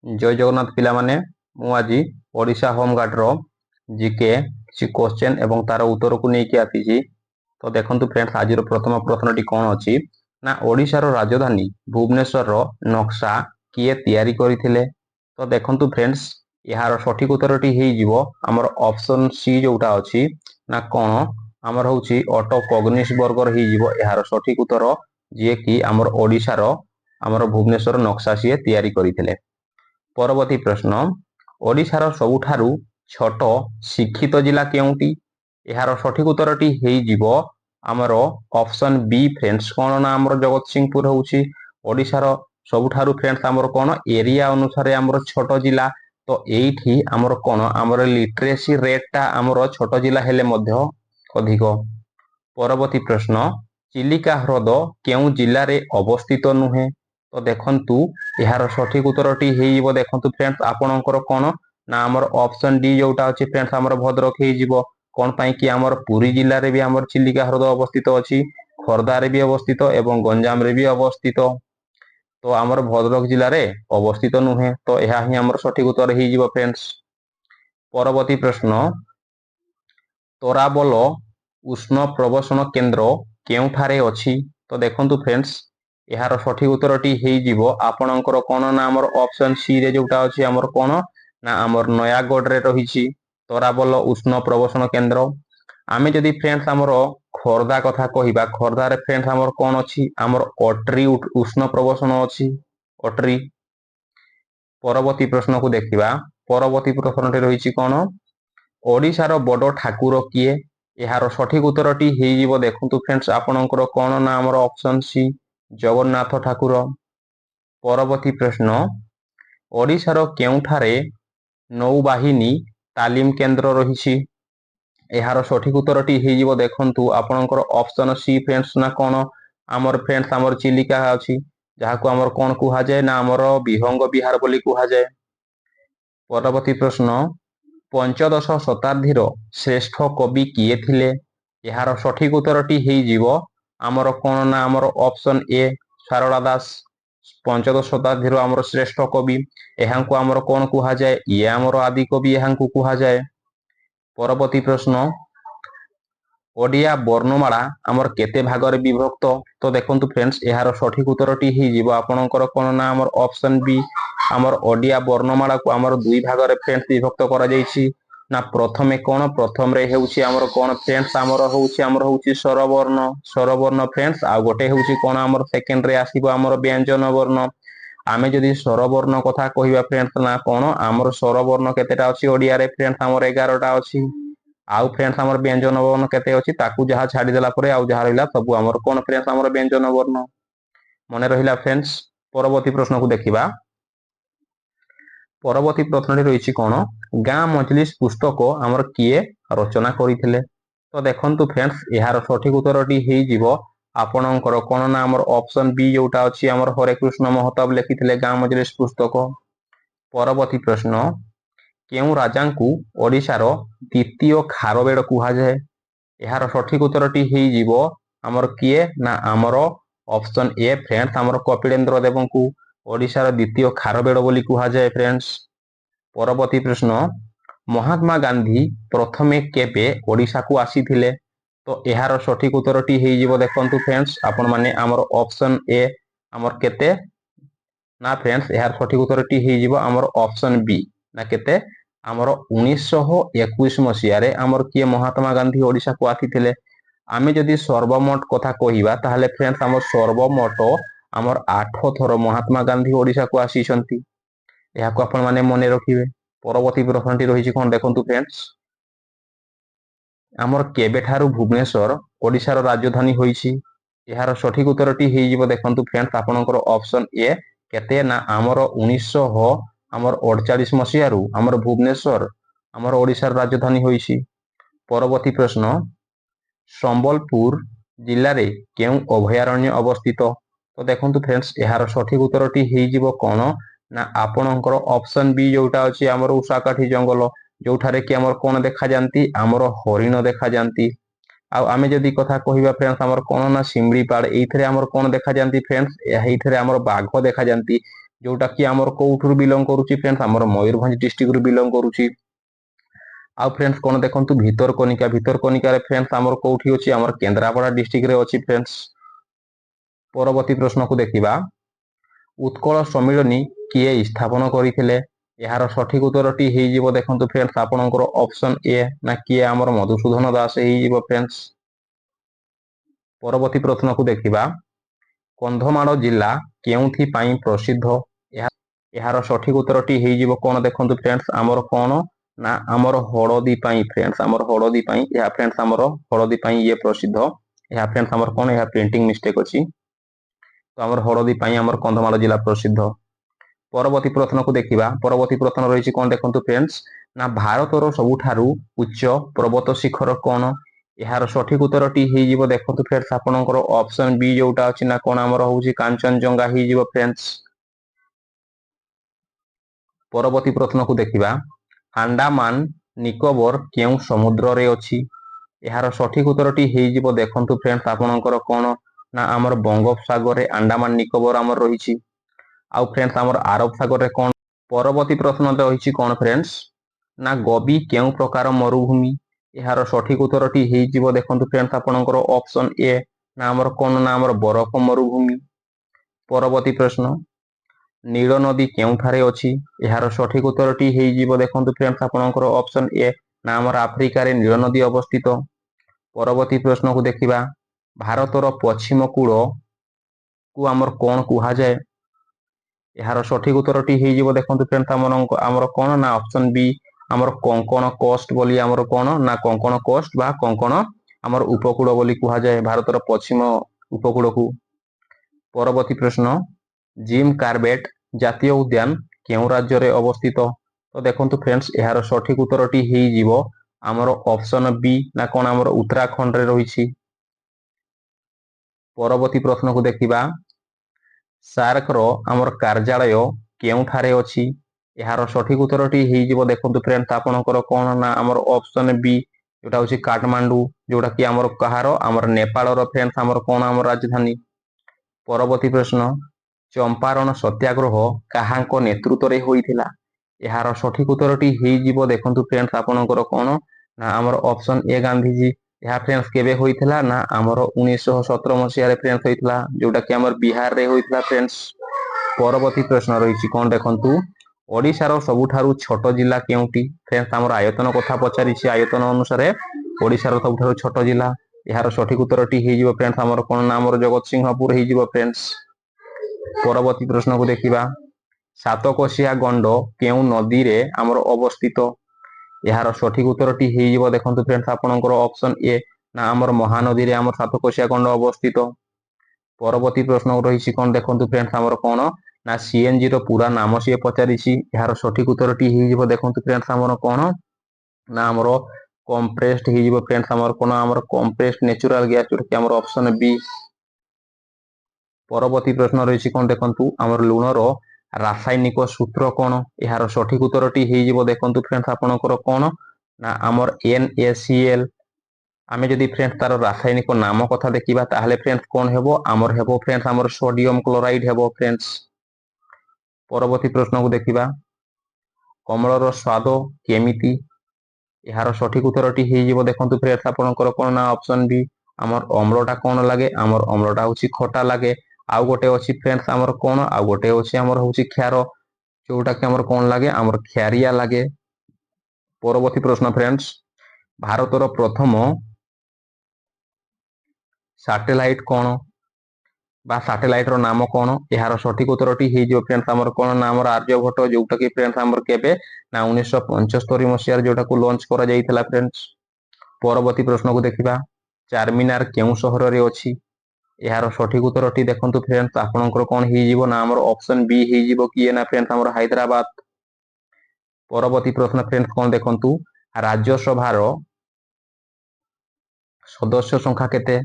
जय जगन्नाथ पिला माने मु आज ओडिशा होमगार्ड रो जीके किसी क्वेश्चन एवं तार उत्तर को लेके आसी। तो देखंतु फ्रेंड्स आज प्रथम प्रश्नटी कौन अच्छी ना ओडिशा रो राजधानी भुवनेश्वर रो नक्शा किए तैयारी करथिले। तो देखंतु फ्रेंड्स यार सठिक उत्तरटी हेई जिवो हमर ऑप्शन सी जोटा अछि ना कोन हमर होउची ऑटो कॉग्निसबर्गर हेई जिवो यार सठिक उत्तर जे कि हमर ओडिशा रो हमर भुवनेश्वर नक्शा सिए तैयारी करथिले। परवर्ती प्रश्न ओडिशार सबुठारु छोट शिक्षित जिला केउंटी यार सठिक उत्तरटी हेई जिवो आमर ऑप्शन बी फ्रेंड्स कोन ना आमर जगतसिंहपुर होउची ओडिशार सबुठारु फ्रेंड्स आमर कोन एरिया अनुसार आमर छोट जिला। तो एठी आमर कोन आमर लिटरेसी रेटटा आमर छोट जिला हेले मध्य अधिक। परवर्ती प्रश्न चिलिका ह्रद केउ जिल्ला रे अवस्थित नुहे। तो देखंतु यार सठिक उत्तरटी हेइबो देखंतु फ्रेंड्स आपणकर कोन ना आमर ऑप्शन डी जोटा अछि फ्रेंड्स आमर भद्रक हेइजिवो कोन पई कि आमर पुरी जिल्ला रे भी आमर चिलिका ह्रद अवस्थित अछि, खोर्धा रे भी अवस्थित एवं गंजाम रे भी अवस्थित। तो आमर भद्रक जिल्ला रे अवस्थित नुहे। तो यह ही आमर सठिक उत्तर हेइजिवो फ्रेंड्स। परवर्ती प्रश्न तोराबल उष्ण प्रवसन केन्द्र केउठारे अछि। तो देखंतु फ्रेंड्स यार सठिक उत्तरटी हेइजिवो आपणकर कोन ना आमर ऑप्शन सी रे जोटा अछि आमर कोन ना आमर नयागढ़ रे रहिछि तोराबल उष्ण प्रवसन केन्द्र। आमे जदि फ्रेंड्स आमर खोर्धा कथा कहिबा खोर्धा रे फ्रेंड्स आमर कोन अछि आमर अट्री उष्ण प्रवसन अछि अट्री। परवर्ती प्रश्न को देखिबा परवर्ती प्रश्नटे रहिछि कोन ओडिशार बड़ ठाकुर किए यार सठिक उत्तरटी हेइजिवो देखंतु फ्रेंड्स आपणकर कोन ना आमर ऑप्शन सी जगन्नाथ ठाकुर। परवर्ती प्रश्न ओडिशार केउठारे नौबाहिनी तालीम केन्द्र रहिछि यार सठिक उत्तरटी हेइजिवो देखंतु आपणकर ऑप्शन सी फ्रेंड्स ना कोन आमर फ्रेंड्स आमर चिलिका अछि जाहाको आमर कोन कुहा जाय ना आमर विहंग बिहार बोली कुहा जाय। परवर्ती प्रश्न पंचदश शताब्दीर श्रेष्ठ कवि किए थिले यार सठिक उत्तरटी हेइजिवो आमर कोन ना आमर ऑप्शन ए सारला दास पंचदश शताब्दीर आमर श्रेष्ठ कवि एहांको आमर कोन कुहा जाय ये आमर आदि कवि एहांको कुहा जाय। परवर्ती प्रश्न ओडिया वर्णमाला आमर केते भागरे विभक्त। तो देखंतु फ्रेंड्स यार सठिक उत्तरटी हेइजिवो आपणकर कोन ना आमर ऑप्शन बी आमर ओडिया वर्णमाला को आमर दुई भागरे फ्रेंड्स विभक्त करा जायछि ना प्रथमे कोन प्रथम रे हेउछि आमर कोन फ्रेंड्स आमर होउछि स्वरवर्ण फ्रेंड्स आ गोटे हेउछि कोन आमर सेकेंड रे आसीबो आमर व्यंजन वर्ण। आमे जदि स्वरवर्ण कथा कहिबा फ्रेंड्स ना कोन आमर स्वरवर्ण केतेटा अछि ओडिया रे फ्रेंड्स आमर 11 टा अछि आउ फ्रेंड्स आमर व्यंजन वर्ण केते अछि ताकू जहा छाडी देला परे आउ जहा रहिला सब आमर कोन फ्रेंड्स आमर व्यंजन वर्ण मने रहिला फ्रेंड्स। परवर्ती प्रश्न को देखिबा परवर्ती प्रश्नटी रहिछि कोन गां मजलिस पुस्तक आमर किए रचना करिथिले। तो देखंतु फ्रेंड्स यार सठिक उत्तरटी हेइजिवो आपणकर कोन ना आमर ऑप्शन बी जोटा अछि आमर हरे कृष्ण महताब लिखिथिले गां मजलिस पुस्तक। परवर्ती प्रश्न केउ राजांकु ओडिशार द्वितीय खारबेड़ कुहा जाय यार सठिक उत्तरटी हेइजिवो आमर किए ना आमर ऑप्शन ए फ्रेंड्स आमर कपिलेन्द्र देवंकु ओडिशार द्वितीय खारबेड़ बोली कुहा जाय फ्रेंड्स। परवर्ती प्रश्न महात्मा गांधी प्रथमे केबे ओडिशा को आसीथिले। तो यार सठिक उत्तरटी हेइजिवो देखंतु फ्रेंड्स आपण माने आमर ऑप्शन ए आमर केते ना फ्रेंड्स यार सठिक उत्तरटी हेइजिवो आमर ऑप्शन बी ना केते आमर 1921 मसिया रे आमर किए महात्मा गांधी ओडिशा को आसीथिले। आमे जदि सर्वमोट कथा कहिबा ताहले फ्रेंड्स आमर सर्वमोट आमर 8 थर महात्मा गांधी ओडिशा को आसीछंती याको आपण माने मने रखिबे। परवर्ती प्रश्नटी रहिछि कोन देखंतु फ्रेंड्स आमर केबेठारु भुवनेश्वर ओडिशार राजधानी होइछि यार सठिक उत्तरटी हेइजिवो देखंतु फ्रेंड्स आपणकर ऑप्शन ए केते ना आमर 1948 मसिया रु आमर भुवनेश्वर आमर ओडिशार राजधानी होइछि। परवर्ती प्रश्न संबलपुर जिल्ला रे केउ अभयारण्य अवस्थित। तो देखंतु फ्रेंड्स यार सठिक उत्तरटी हेइजिवो कोन ना आपणकर ऑप्शन बी जोटा अछि आमर उषाकाठी जंगल जोठारे कि आमर कोन देखा जानती आमर हरिण देखा जानती आ आमे जदि कथा कहिबा फ्रेंड्स आमर कोन ना सिमलीपाड़ एइथरे आमर कोन देखा जानती फ्रेंड्स एइथरे आमर बाघ देखा जानती जोटा कि आमर कोठुर बिलोंग करूची फ्रेंड्स आमर मयूरभंज डिस्ट्रिक्ट रु बिलोंग करूची। आ फ्रेंड्स कोन देखंतु भितरकनिका रे फ्रेंड्स आमर कोठी अछि आमर केंद्रापड़ा डिस्ट्रिक्ट रे अछि फ्रेंड्स। परवर्ती प्रश्न को देखिबा उत्कल सम्मिलनी किए स्थापन करिथिले यार सठिक उत्तरटी हेई जिवो देखंतु फ्रेंड्स आपनकर ऑप्शन ए ना किए आमर मधुसूदन दास हेई जिवो फ्रेंड्स। परवर्ती प्रश्न को देखिबा कंधमाल जिला केउथि पाई प्रसिद्ध यार सठिक उत्तरटी हेई जिवो कोन देखंतु फ्रेंड्स आमर कोन ना आमर हळदी पाई फ्रेंड्स आमर हळदी पाई या फ्रेंड्स आमर हळदी पाई ये प्रसिद्ध या फ्रेंड्स आमर कोन या प्रिंटिंग मिस्टेक अछि तो आमर हळदी पाई आमर कंधमाल जिला प्रसिद्ध। परवर्ती प्रश्न को देखिबा परवर्ती प्रश्न रहिछि कोन देखंतु फ्रेंड्स ना भारतर सबुठारु उच्च पर्वत शिखर कोन यार सठिक उत्तरटी हेई जिवो देखंतु फ्रेंड्स आपनकर ऑप्शन बी जोटा अछि ना कोन आमर होउछि कांचनजंगा हेई जिवो फ्रेंड्स। परवर्ती प्रश्न को देखिबा अंडमान निकोबर केउ समुद्र रे अछि यार सठिक उत्तरटी हेई जिवो देखंतु फ्रेंड्स आपनकर कोन ना आमर बंगोपसागर रे अंडमान निकोबर आमर रहिछि। आउ फ्रेंड्स आमर अरब सागर रे कोन परवर्ती प्रश्न रहिछि कोन फ्रेंड्स ना गोबी केउ प्रकार मरुभूमि यार सठिक उत्तरटी हेई जिवो देखंतु फ्रेंड्स आपनकर ऑप्शन ए ना आमर कोन ना आमर बरफ मरुभूमि। परवर्ती प्रश्न नील नदी केउठारे अछि यार सठिक उत्तरटी हेई जिवो देखंतु फ्रेंड्स आपनकर ऑप्शन ए ना आमर अफ्रिका रे नील नदी अवस्थित। परवर्ती प्रश्न को देखिबा भारतर पश्चिम कूल को आमर कोन कुहा जाय यार सठिक उत्तरटी हेई जिवो देखंतु फ्रेंड्स आमर कोन ना ऑप्शन बी आमर कोंकण कोस्ट बोली आमर कोन ना कोंकण कोस्ट बा कोंकण आमर उपकूल बोली कुहा जाय भारतर पश्चिम उपकूल को। परवर्ती प्रश्न जिम कार्बेट जातीय उद्यान केउ राज्य रे अवस्थित तो देखंतु फ्रेंड्स यार सठिक उत्तरटी हेई जिवो आमर ऑप्शन बी ना कोन आमर उत्तराखंड रे रहिछि। परवर्ती प्रश्न को देखिबा सार्क रो आमर कार्यालय केउठारे अछि यार सठिक उत्तरटी हेई जिवो देखंतु फ्रेंड्स आपनकर कोन ना आमर ऑप्शन बी जोटा होछि काठमांडू जोटा कि आमर कहारो आमर नेपाल रो फ्रेंड्स आमर कोन आमर राजधानी। परवर्ती प्रश्न चंपारण सत्याग्रह काहांको नेतृत्व रे होइथिला यार सठिक उत्तरटी हेई जिवो देखंतु फ्रेंड्स आपनकर कोन ना आमर ऑप्शन ए गांधीजी या फ्रेंड्स केबे होइथिला ना आमर 1917 मसिया रे फ्रेंड्स होइथिला जोटा कि आमर बिहार रे होइथिला फ्रेंड्स। परवर्ती प्रश्न रहिछि कोन देखंतु ओडिसा रो सबुठारु छोट जिला केउटी फ्रेंड्स आमर आयतन कथा पचारिछि आयतन अनुसार ओडिसा रो सबुठारु छोट जिला यार सठिक उत्तरटी हेई जिवो फ्रेंड्स आमर कोन ना आमर जगतसिंहपुर हेई जिवो फ्रेंड्स। परवर्ती प्रश्न को देखिबा सातकोशिया गंड केउ नदी रे आमर अवस्थित यार सठिक उत्तरटी हेई जिवो देखंतु फ्रेंड्स आपनकर ऑप्शन ए ना आमर महानदी रे आमर सातकोशिया गंड अवस्थित। परवर्ती प्रश्न रहिछि कोन देखंतु फ्रेंड्स आमर कोन ना सीएनजी रो पूरा नाम सिए पचारिछि यार सठिक उत्तरटी हेई जिवो देखंतु फ्रेंड्स आमर कोन ना आमर कंप्रेस्ड हेई जिवो फ्रेंड्स आमर कोन आमर कंप्रेस्ड नेचुरल गैस जोटा कि आमर ऑप्शन बी। परवर्ती प्रश्न रहिछि कोन देखंतु आमर लुणर रासायनिक सूत्र कोन यार सठिक उत्तरटी हेई जिवो देखंतु फ्रेंड्स आपनकर कोन ना आमर NaCl आमे जदि फ्रेंड्स तार रासायनिक नाम कथा देखिबा ताहले फ्रेंड्स कोन हेबो आमर हेबो फ्रेंड्स आमर सोडियम क्लोराइड हेबो फ्रेंड्स। परवर्ती प्रश्न को देखिबा कमलर स्वाद केमिति यार सठिक उत्तरटी हेई जिवो देखंतु फ्रेंड्स आपनकर कोन ना ऑप्शन बी आमर अम्लटा कोन लागे आमर अम्लटा होछि खटा लागे आउ गोटे अछि फ्रेंड्स आमर कोन आउ गोटे अछि आमर होछि क्षार जोटा कि आमर कोन लागे आमर क्षारिया लागे। परवर्ती प्रश्न फ्रेंड्स भारतर प्रथम सैटेलाइट कोन बा सैटेलाइट रो नाम कोन यार सठिक उत्तरटी हेई जिवो फ्रेंड्स आमर कोन ना आमर आर्यभट्ट जोटा कि फ्रेंड्स आमर केबे ना 1975 मसिया जोटा को लॉन्च करा जाइथिला फ्रेंड्स। परवर्ती प्रश्न को देखिबा चारमीनार केउ शहर रे अछि यार सठिक उत्तरटी देखंतु फ्रेंड्स आपनकर कोन हेई जिवो ना आमर ऑप्शन बी हेई जिवो किए ना फ्रेंड्स आमर हैदराबाद। परवर्ती प्रश्न फ्रेंड्स कोन देखंतु राज्यसभा रो सदस्य संख्या केते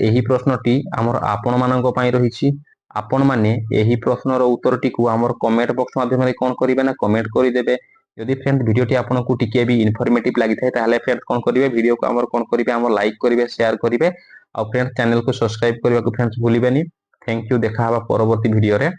एही प्रश्नटी आमर आपण मानक पई रहिछि आपण माने एही प्रश्नर उत्तरटी को आमर कमेंट बॉक्स माध्यम रे कोन करिवे ना कमेंट करि देबे। यदि फ्रेंड्स वीडियोटी आपनको टिके भी इन्फॉर्मेटिव लागि थाए ताहले फ्रेंड्स कोन करिवे वीडियो को आमर कोन करिवे आमर लाइक करिवे शेयर करिवे और फ्रेंड्स चैनल को सब्सक्राइब करबा को फ्रेंड्स भूलिबेनी। थैंक यू देखा हबा परवर्ती वीडियो रे।